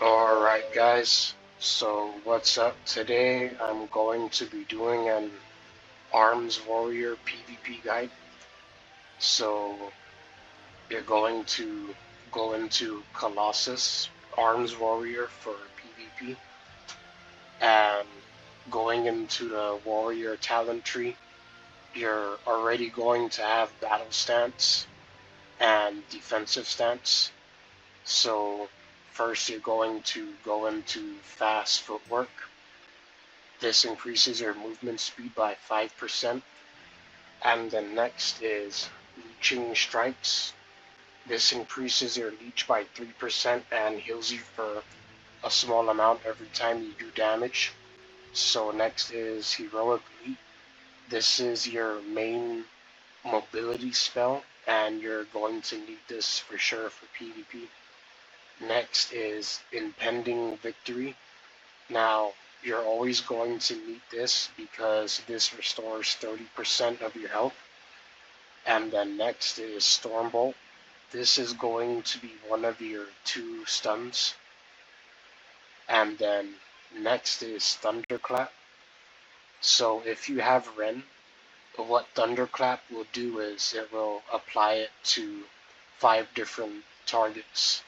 Alright guys, so what's up? Today I'm going to be doing an Arms Warrior PvP guide. So you're going to go into Colossus, Arms Warrior for PvP, and going into the Warrior talent tree, you're already going to have battle stance and defensive stance. So first you're going to go into fast footwork. This increases your movement speed by 5%. And then next is leeching strikes. This increases your leech by 3% and heals you for a small amount every time you do damage. So next is heroic leap. This is your main mobility spell, and you're going to need this for sure for PvP. Next is impending victory. Now, you're always going to need this because this restores 30% of your health. And then next is Stormbolt. This is going to be one of your 2 stuns. And then next is Thunderclap. So if you have Ren, what Thunderclap will do is it will apply it to 5 different targets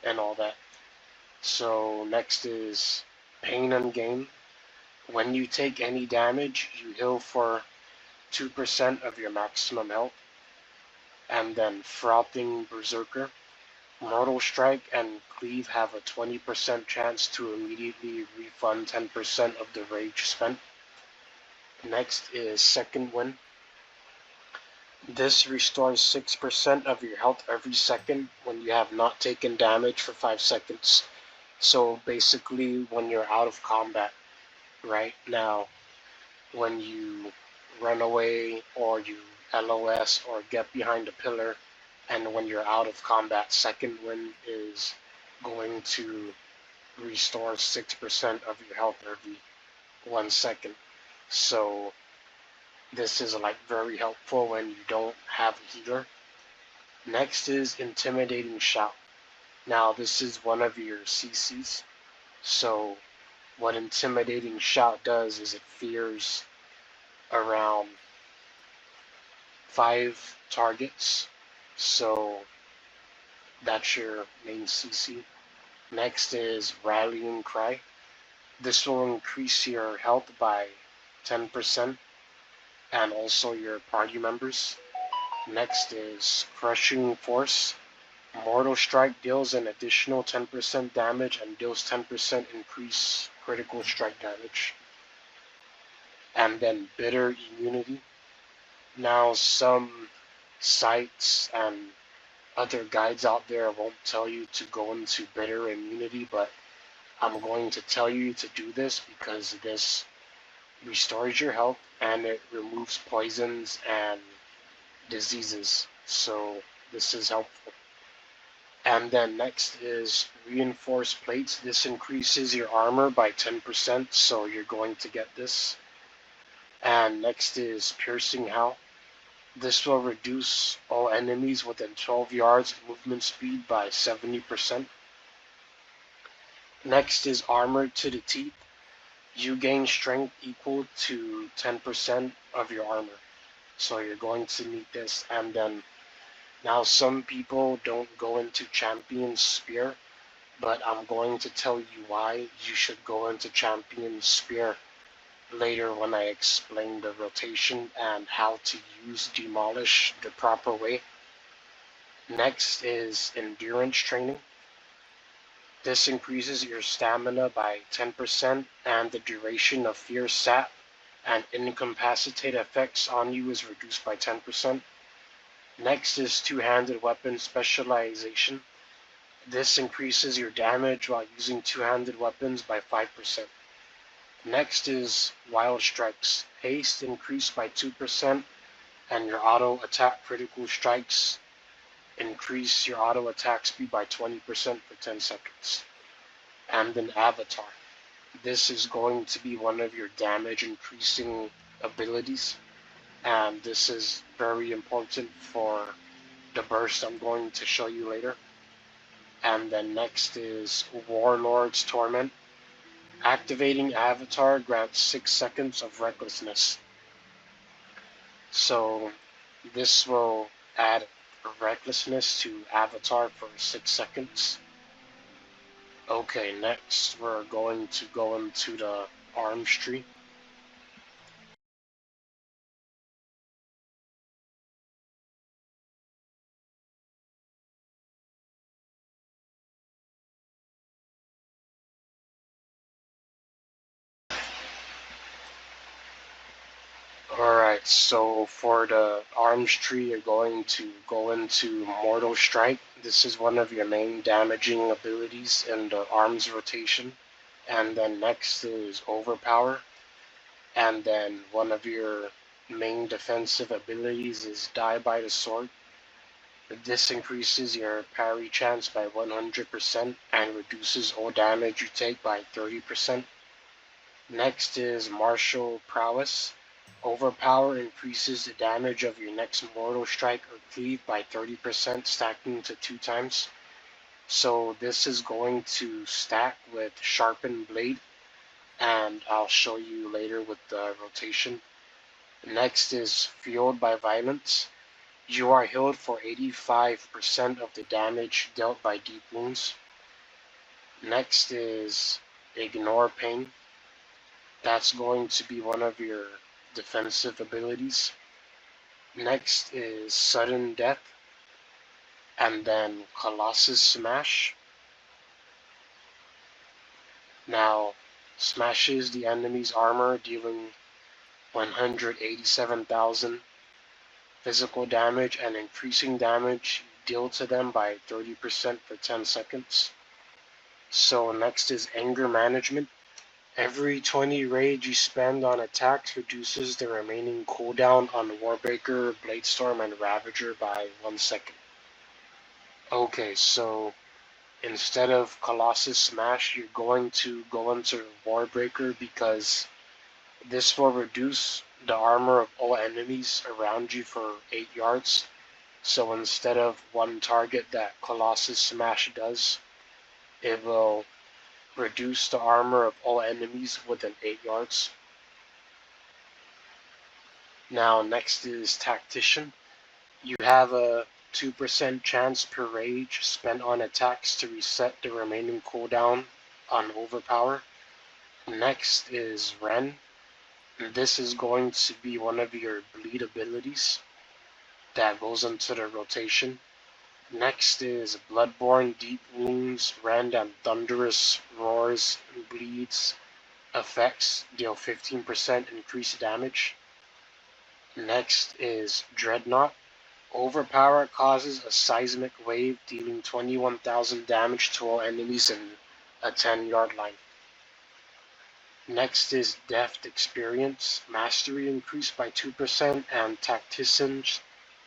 and all that. So next is Pain and Gain. When you take any damage, you heal for 2% of your maximum health. And then Frothing Berserker. Mortal Strike and Cleave have a 20% chance to immediately refund 10% of the rage spent. Next is Second Wind. This restores 6% of your health every second when you have not taken damage for 5 seconds. So basically when you're out of combat. Right now, when you run away or you LOS or get behind a pillar, and when you're out of combat, Second Wind is going to restore 6% of your health every 1 second. So this is like very helpful when you don't have a healer. Next is Intimidating Shout. Now this is one of your CCs. So what Intimidating Shout does is it fears around 5 targets. So that's your main CC. Next is Rallying Cry. This will increase your health by 10% and also your party members. Next is Crushing Force. Mortal Strike deals an additional 10% damage and deals 10% increase critical strike damage. And then Bitter Immunity. Now some sites and other guides out there won't tell you to go into Bitter Immunity, but I'm going to tell you to do this because this restores your health and it removes poisons and diseases. So this is helpful. And then next is Reinforced Plates. This increases your armor by 10%, so you're going to get this. And next is Piercing Howl. This will reduce all enemies within 12 yards movement speed by 70%. Next is Armored to the Teeth. You gain strength equal to 10% of your armor. So you're going to need this. And then now some people don't go into Champion's Spear, but I'm going to tell you why you should go into Champion's Spear later when I explain the rotation and how to use Demolish the proper way. Next is Endurance Training. This increases your stamina by 10% and the duration of Fierce Sap and Incapacitate effects on you is reduced by 10%. Next is Two-Handed Weapon Specialization. This increases your damage while using two-handed weapons by 5%. Next is Wild Strikes. Haste increased by 2% and your auto attack critical strikes increase your auto attack speed by 20% for 10 seconds. And then Avatar. This is going to be one of your damage increasing abilities, and this is very important for the burst I'm going to show you later. And then next is Warlord's Torment. Activating Avatar grants 6 seconds of Recklessness. So this will add Recklessness to Avatar for 6 seconds. Okay, next we're going to go into the arms tree. Alright, so for the arms tree, you're going to go into Mortal Strike. This is one of your main damaging abilities in the arms rotation. And then next is Overpower. And then one of your main defensive abilities is Die by the Sword. This increases your parry chance by 100% and reduces all damage you take by 30%. Next is Martial Prowess. Overpower increases the damage of your next mortal strike or cleave by 30%, stacking to 2 times. So this is going to stack with Sharpen Blade, and I'll show you later with the rotation. Next is Fueled by Violence. You are healed for 85% of the damage dealt by deep wounds. Next is Ignore Pain. That's going to be one of your defensive abilities. Next is Sudden Death, and then Colossus Smash. Now, smashes the enemy's armor, dealing 187,000 physical damage and increasing damage dealt to them by 30% for 10 seconds. So next is Anger Management. Every 20 rage you spend on attacks reduces the remaining cooldown on Warbreaker, Bladestorm, and Ravager by 1 second. Okay, so instead of Colossus Smash, you're going to go into Warbreaker because this will reduce the armor of all enemies around you for 8 yards. So instead of one target that Colossus Smash does, it will reduce the armor of all enemies within 8 yards. Now next is Tactician. You have a 2% chance per rage spent on attacks to reset the remaining cooldown on Overpower. Next is Ren. This is going to be one of your bleed abilities that goes into the rotation. Next is Bloodborne, Deep Wounds, Rend, and Thunderous Roars, Bleeds effects deal 15% increased damage. Next is Dreadnought. Overpower causes a seismic wave dealing 21,000 damage to all enemies in a 10-yard line. Next is Deft Experience. Mastery increased by 2% and Tactician's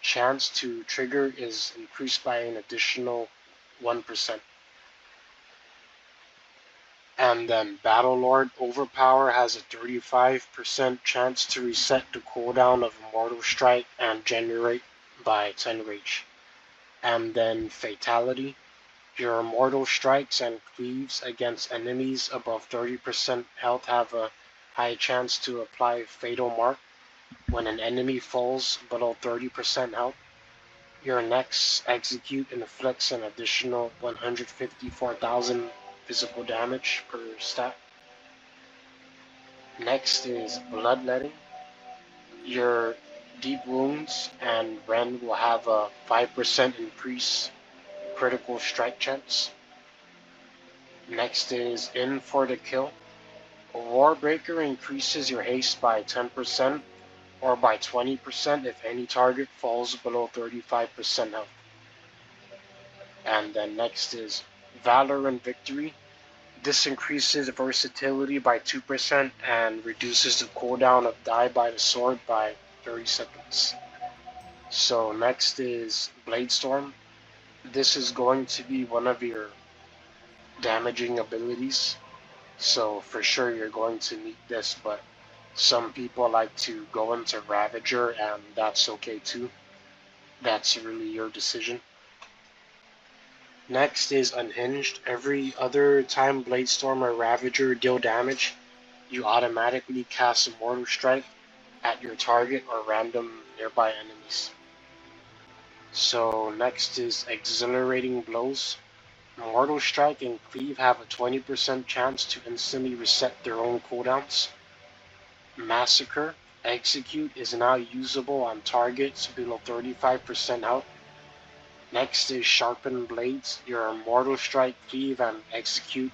chance to trigger is increased by an additional 1%. And then Battlelord. Overpower has a 35% chance to reset the cooldown of Mortal Strike and generate by 10 rage. And then Fatality. Your mortal strikes and cleaves against enemies above 30% health have a high chance to apply Fatal Mark. When an enemy falls below 30% health, your next execute inflicts an additional 154,000 physical damage per stat. Next is Bloodletting. Your Deep Wounds and Rend will have a 5% increase critical strike chance. Next is In for the Kill. Warbreaker increases your haste by 10% or by 20% if any target falls below 35% health. And then next is Valor and Victory. This increases versatility by 2% and reduces the cooldown of Die by the Sword by 30 seconds. So next is Bladestorm. This is going to be one of your damaging abilities. So for sure you're going to need this, but some people like to go into Ravager, and that's okay too. That's really your decision. Next is Unhinged. Every other time Bladestorm or Ravager deal damage, you automatically cast Mortal Strike at your target or random nearby enemies. So next is Exhilarating Blows. Mortal Strike and Cleave have a 20% chance to instantly reset their own cooldowns. Massacre. Execute is now usable on targets below 35% health. Next is Sharpen Blades. Your Mortal Strike, Cleave, and Execute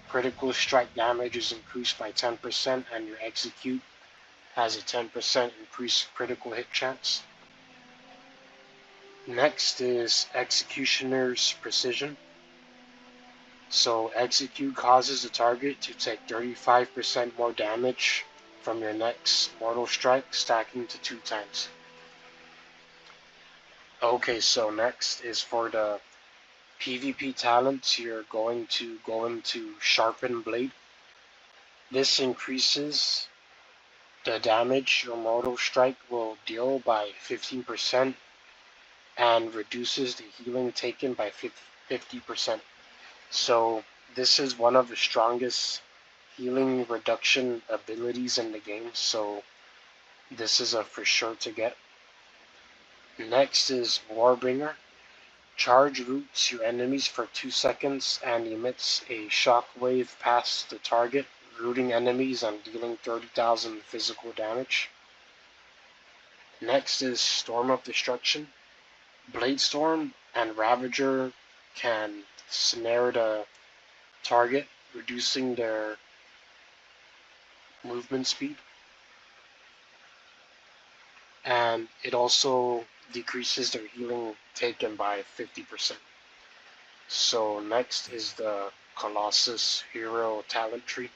critical strike damage is increased by 10%, and your Execute has a 10% increased critical hit chance. Next is Executioner's Precision. So Execute causes the target to take 35% more damage from your next Mortal Strike, stacking to 2 times. Okay, so next is for the PvP talents, you're going to go into Sharpen Blade. This increases the damage your Mortal Strike will deal by 15% and reduces the healing taken by 50%. So this is one of the strongest healing reduction abilities in the game, so this is a for sure to get. Next is Warbringer. Charge roots your enemies for 2 seconds and emits a shockwave past the target, rooting enemies and dealing 30,000 physical damage. Next is Storm of Destruction. Bladestorm and Ravager can snare the target, reducing their movement speed. And it also decreases their healing taken by 50%. So next is the Colossus Hero Talent Tree.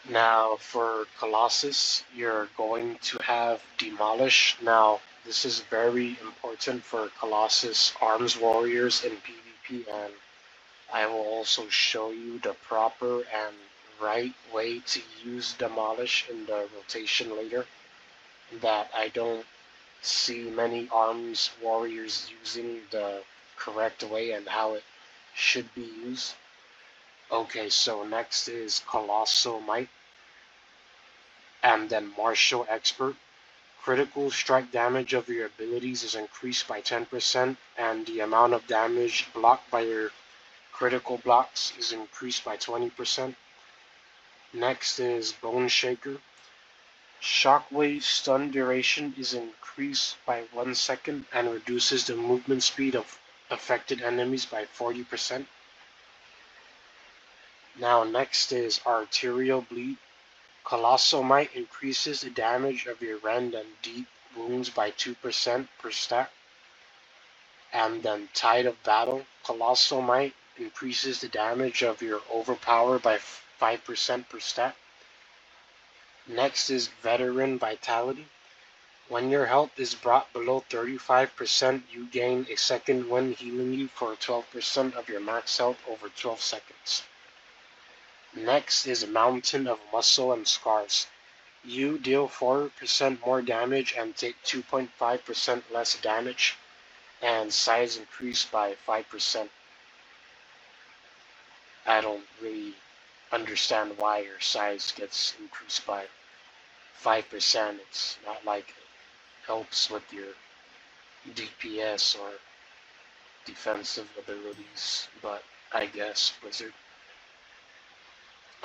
Now for Colossus, you're going to have Demolish. Now this is very important for Colossus Arms Warriors in PvP, and I will also show you the proper and right way to use Demolish in the rotation later, that I don't see many Arms Warriors using the correct way and how it should be used. Okay, so next is Colossal Might, and then Martial Expert. Critical strike damage of your abilities is increased by 10%, and the amount of damage blocked by your critical blocks is increased by 20%. Next is Bone Shaker. Shockwave stun duration is increased by 1 second and reduces the movement speed of affected enemies by 40%. Now next is Arterial Bleed. Colossal Might increases the damage of your rend and deep wounds by 2% per stack. And then Tide of Battle. Colossal Might increases the damage of your overpower by 5% per stack. Next is Veteran Vitality. When your health is brought below 35%, you gain a second wind healing you for 12% of your max health over 12 seconds. Next is Mountain of Muscle and Scars. You deal 4% more damage and take 2.5% less damage, and size increased by 5%. I don't really understand why your size gets increased by 5%. It's not like it helps with your DPS or defensive abilities, but I guess Blizzard.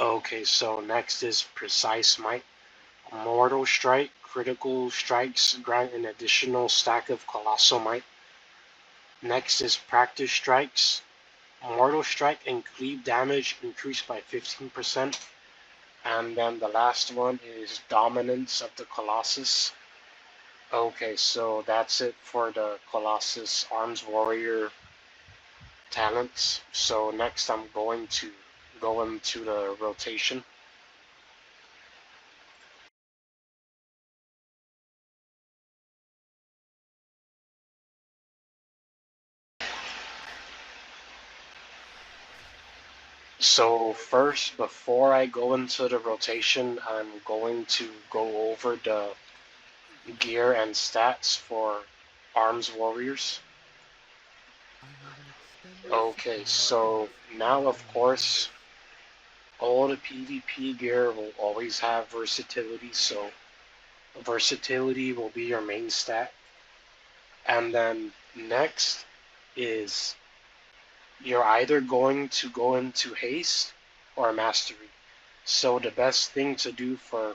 Okay, so next is Precise Might. Mortal Strike. Critical strikes grant an additional stack of Colossal Might. Next is Practice Strikes. Mortal Strike and Cleave damage increased by 15%. And then the last one is Dominance of the Colossus. Okay, so that's it for the Colossus Arms Warrior talents. So next I'm going to go into the rotation. So first, before I go into the rotation, I'm going to go over the gear and stats for Arms Warriors. Okay, so now of course, all the PvP gear will always have versatility, so versatility will be your main stat. And then next is you're either going to go into haste or mastery. So the best thing to do for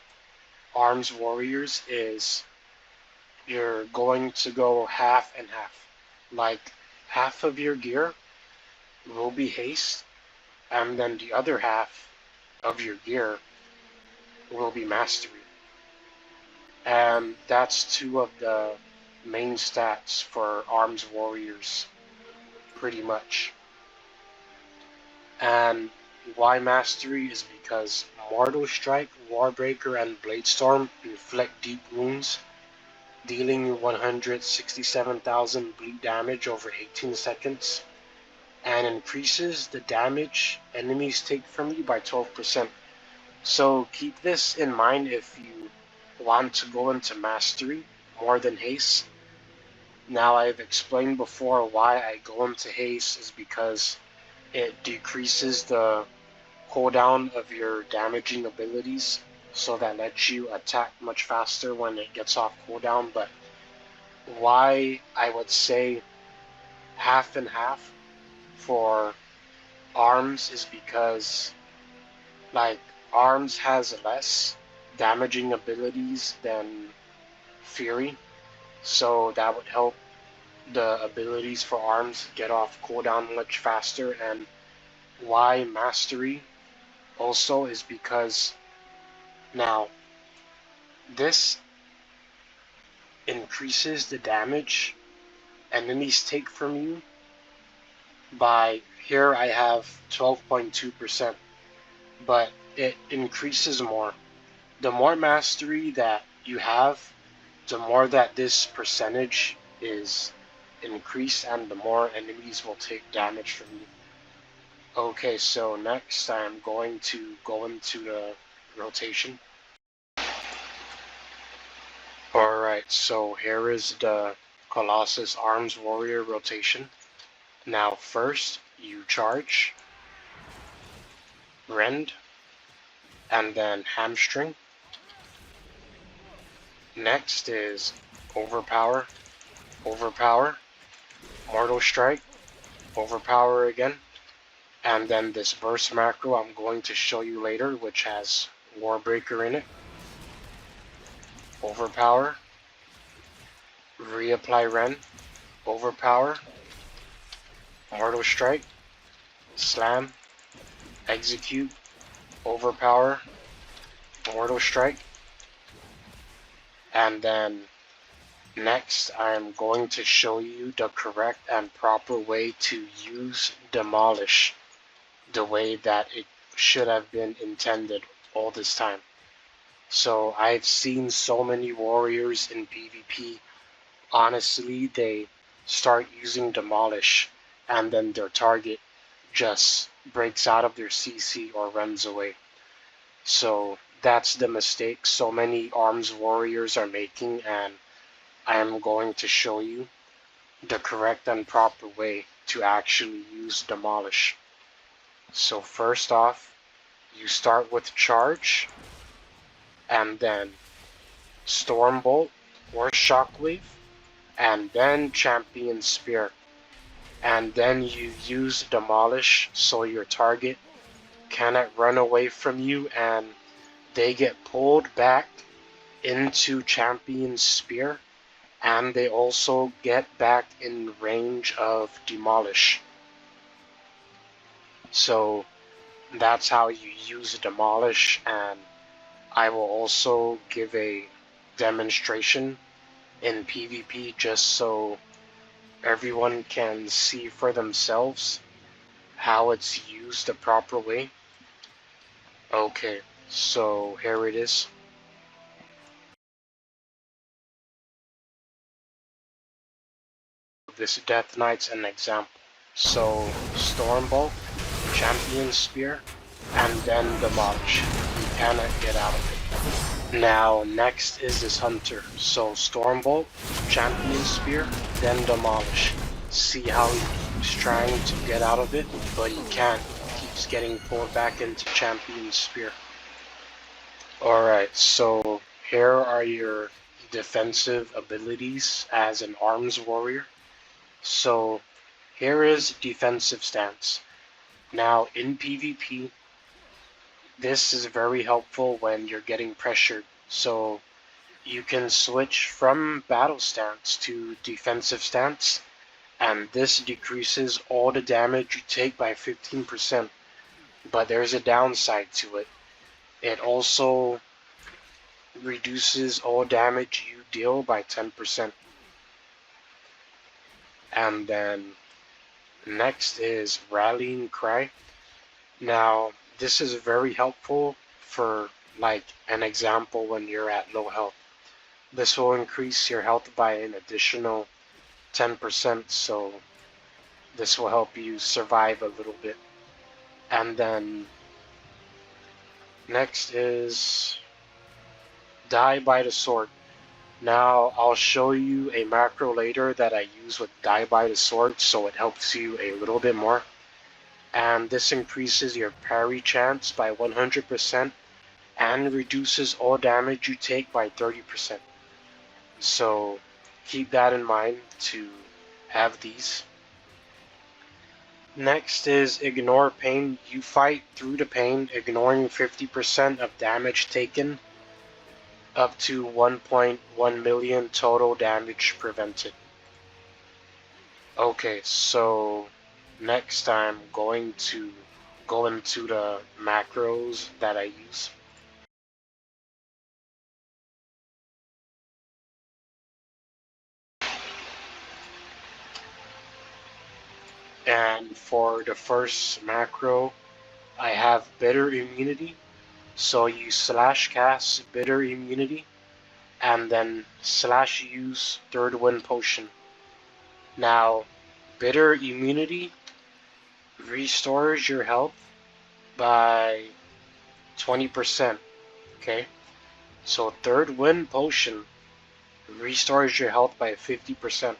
Arms Warriors is you're going to go half and half. Like half of your gear will be haste, and then the other half of your gear will be mastery. And that's two of the main stats for Arms Warriors, pretty much. And why mastery is because Mortal Strike, Warbreaker, and Bladestorm inflict deep wounds, dealing 167,000 bleed damage over 18 seconds, and increases the damage enemies take from you by 12%. So keep this in mind if you want to go into mastery more than haste. Now I've explained before why I go into haste is because it decreases the cooldown of your damaging abilities, so that lets you attack much faster when it gets off cooldown. But why I would say half and half for arms is because like arms has less damaging abilities than fury, so that would help the abilities for arms get off cooldown much faster. And why mastery also is because now this increases the damage enemies take from you by, here I have 12.2%, but it increases more. The more mastery that you have, the more that this percentage is increased and the more enemies will take damage from you. Okay, so next I'm going to go into the rotation. Alright, so here is the Colossus Arms Warrior rotation. Now first, you charge, rend, and then hamstring. Next is overpower, overpower, mortal strike, overpower again, and then this burst macro I'm going to show you later, which has Warbreaker in it. Overpower, reapply rend, overpower, mortal strike, slam, execute, overpower, mortal strike, and then next I'm going to show you the correct and proper way to use Demolish the way that it should have been intended all this time. So I've seen so many warriors in PvP, honestly they start using Demolish and then their target just breaks out of their CC or runs away. So that's the mistake so many arms warriors are making, and I am going to show you the correct and proper way to actually use Demolish. So first off, you start with charge, and then Stormbolt or Shockwave, and then Champion Spear. And then you use Demolish so your target cannot run away from you and they get pulled back into Champion Spear, and they also get back in range of Demolish. So that's how you use Demolish, and I will also give a demonstration in PvP just so everyone can see for themselves how it's used the proper way. Okay, so here it is. This Death Knight's an example. So Stormbolt, Champion Spear, and then Demolish. You cannot get out of it. Now, next is this Hunter. So, Stormbolt, Champion Spear, then Demolish. See how he keeps trying to get out of it, but he can't. He keeps getting pulled back into Champion Spear. Alright, so here are your defensive abilities as an arms warrior. So here is defensive stance. Now in PvP, this is very helpful when you're getting pressured. So you can switch from battle stance to defensive stance, and this decreases all the damage you take by 15%. But there's a downside to it. It also reduces all damage you deal by 10%. And then next is Rallying Cry. Now, this is very helpful for, like, an example when you're at low health. This will increase your health by an additional 10%, so this will help you survive a little bit. And then next is Die by the Sword. Now I'll show you a macro later that I use with Die by the Sword, so it helps you a little bit more. And this increases your parry chance by 100% and reduces all damage you take by 30%. So keep that in mind to have these. Next is Ignore Pain. You fight through the pain, ignoring 50% of damage taken, up to 1.1 million total damage prevented. Okay, so next I'm going to go into the macros that I use. And for the first macro, I have Bitter Immunity. So you slash cast Bitter Immunity, and then slash use Third Wind Potion. Now, Bitter Immunity restores your health by 20%, okay? So Third Wind Potion restores your health by 50%.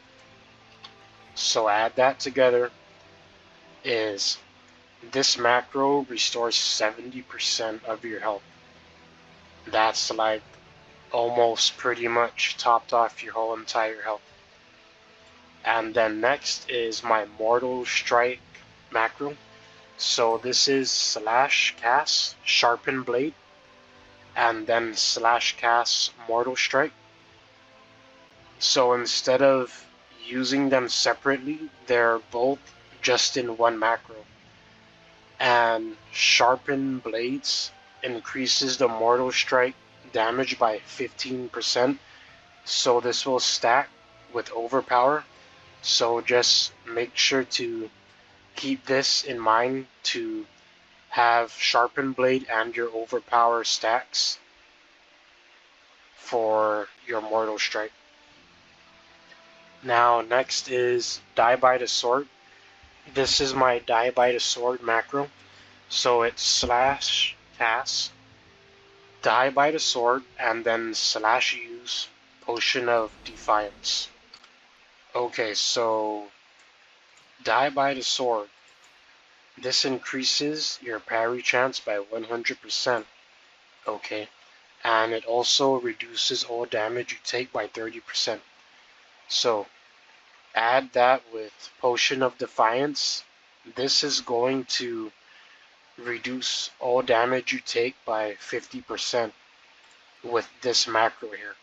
So add that together is this macro restores 70% of your health. That's like almost pretty much topped off your whole entire health. And then next is my Mortal Strike macro. So this is slash cast Sharpen Blade, and then slash cast Mortal Strike. So instead of using them separately, they're both just in one macro. And Sharpen Blades increases the Mortal Strike damage by 15%, so this will stack with Overpower. So just make sure to keep this in mind to have Sharpen Blade and your Overpower stacks for your Mortal Strike. Now next is Die by the Sword. This is my Die by the Sword macro. So it's slash cast Die by the Sword, and then slash use Potion of Defiance. Okay, so Die by the Sword. This increases your parry chance by 100%. Okay, and it also reduces all damage you take by 30%. So add that with Potion of Defiance. This is going to reduce all damage you take by 50% with this macro here.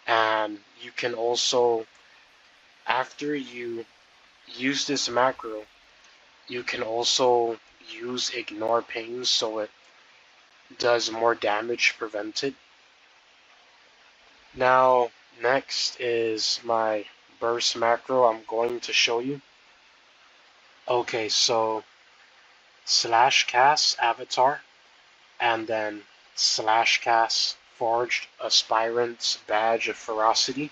And you can also, after you use this macro, you can also use Ignore Pain so it does more damage prevented. Now next is my burst macro I'm going to show you. Okay, so slash cast Avatar, and then slash cast Forged Aspirant's Badge of Ferocity,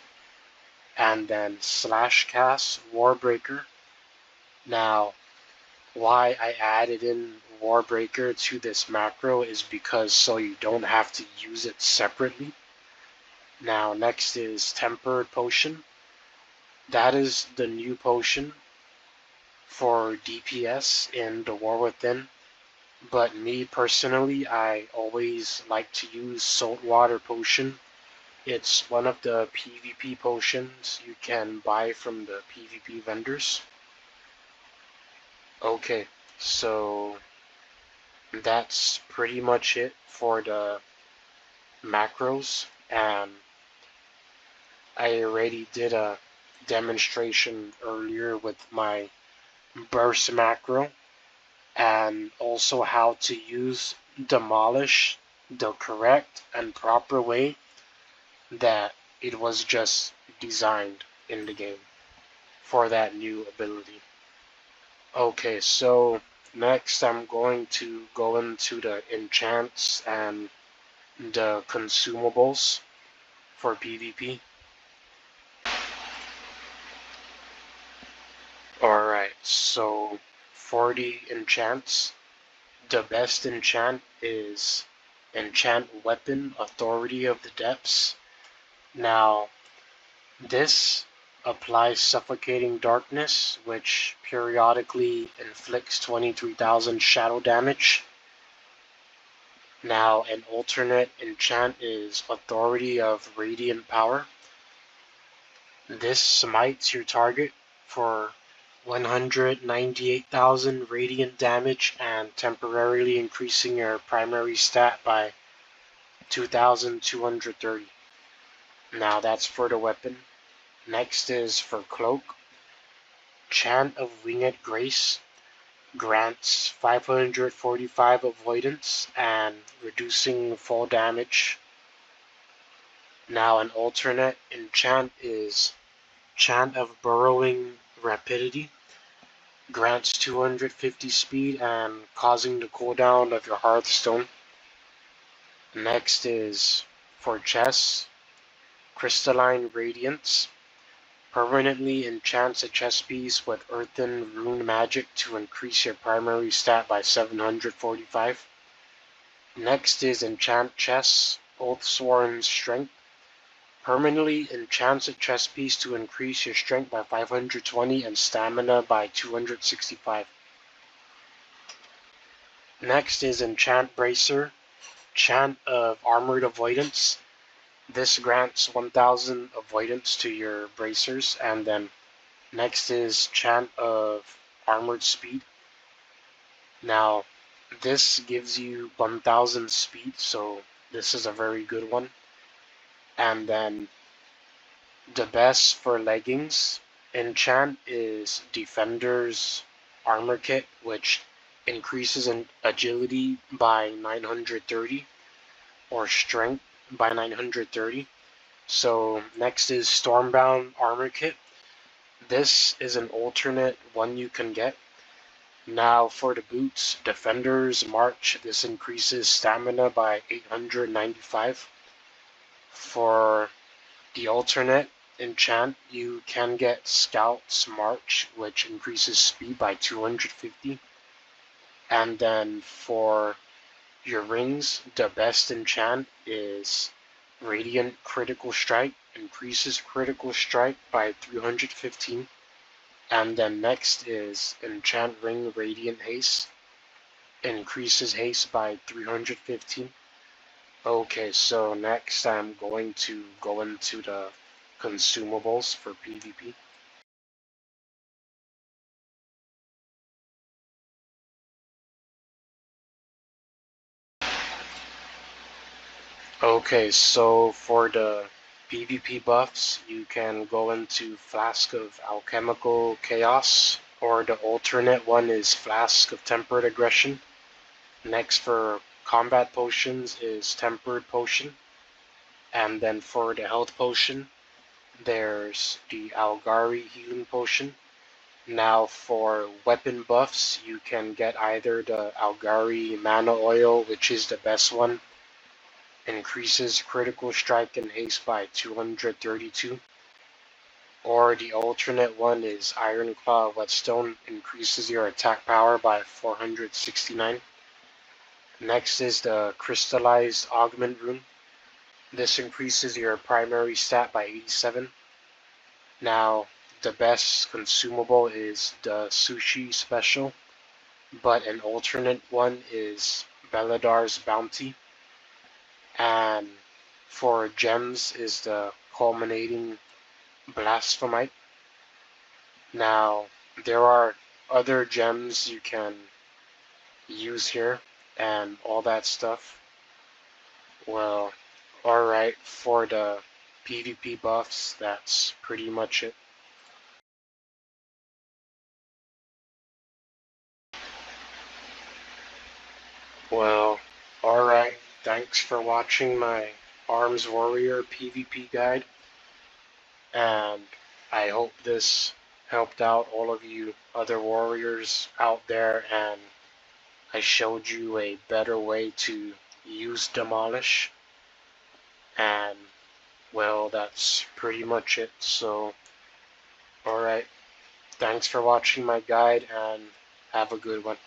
and then slash cast Warbreaker. Now why I added in Warbreaker to this macro is because so you don't have to use it separately. Now next is Tempered Potion. That is the new potion for DPS in the War Within. But me personally, I always like to use Saltwater Potion. It's one of the PvP potions you can buy from the PvP vendors. Okay, so that's pretty much it for the macros, and I already did a demonstration earlier with my burst macro, and also how to use Demolish the correct and proper way that it was just designed in the game for that new ability. Okay, so next I'm going to go into the enchants and the consumables for PvP. Alright, so for the enchants, the best enchant is Enchant Weapon, Authority of the Depths. Now, this applies Suffocating Darkness, which periodically inflicts 23,000 shadow damage. Now, an alternate enchant is Authority of Radiant Power. This smites your target for 198,000 radiant damage and temporarily increasing your primary stat by 2,230. Now that's for the weapon. Next is for cloak. Chant of Winged Grace grants 545 avoidance and reducing fall damage. Now an alternate enchant is Chant of Burrowing Rapidity. Grants 250 speed and causing the cooldown of your Hearthstone. Next is for chess, Crystalline Radiance. Permanently enchants a chess piece with Earthen Rune Magic to increase your primary stat by 745. Next is Enchant Chess, Oathsworn Strength. Permanently enchants a chess piece to increase your strength by 520 and stamina by 265. Next is Enchant Bracer, Chant of Armored Avoidance. This grants 1000 avoidance to your bracers. And then next is Chant of Armored Speed. Now, this gives you 1000 speed, so this is a very good one. And then the best for leggings enchant is Defender's Armor Kit, which increases in agility by 930 or strength by 930. So next is Stormbound Armor Kit. This is an alternate one you can get. Now for the boots, Defender's March. This increases stamina by 895. For the alternate enchant, you can get Scout's March, which increases speed by 250. And then for your rings, the best enchant is Radiant Critical Strike, increases critical strike by 315. And then next is Enchant Ring Radiant Haste, increases haste by 315. Okay, so next I'm going to go into the consumables for PvP. Okay, so for the PvP buffs, you can go into Flask of Alchemical Chaos, or the alternate one is Flask of Tempered Aggression. Next for combat potions is Tempered Potion. And then for the health potion, there's the Algari Healing Potion. Now for weapon buffs, you can get either the Algari Mana Oil, which is the best one, increases critical strike and haste by 232. Or the alternate one is Iron Claw Whetstone, increases your attack power by 469. Next is the Crystallized Augment Rune. This increases your primary stat by 87. Now, the best consumable is the Sushi Special, but an alternate one is Beladar's Bounty. And for gems is the Culminating Blasphemite. Now, there are other gems you can use here and all that stuff. Well, alright, for the PvP buffs, that's pretty much it. Well, alright, thanks for watching my Arms Warrior PvP guide, and I hope this helped out all of you other warriors out there, and I showed you a better way to use Demolish, and well, that's pretty much it. So, alright, thanks for watching my guide, and have a good one.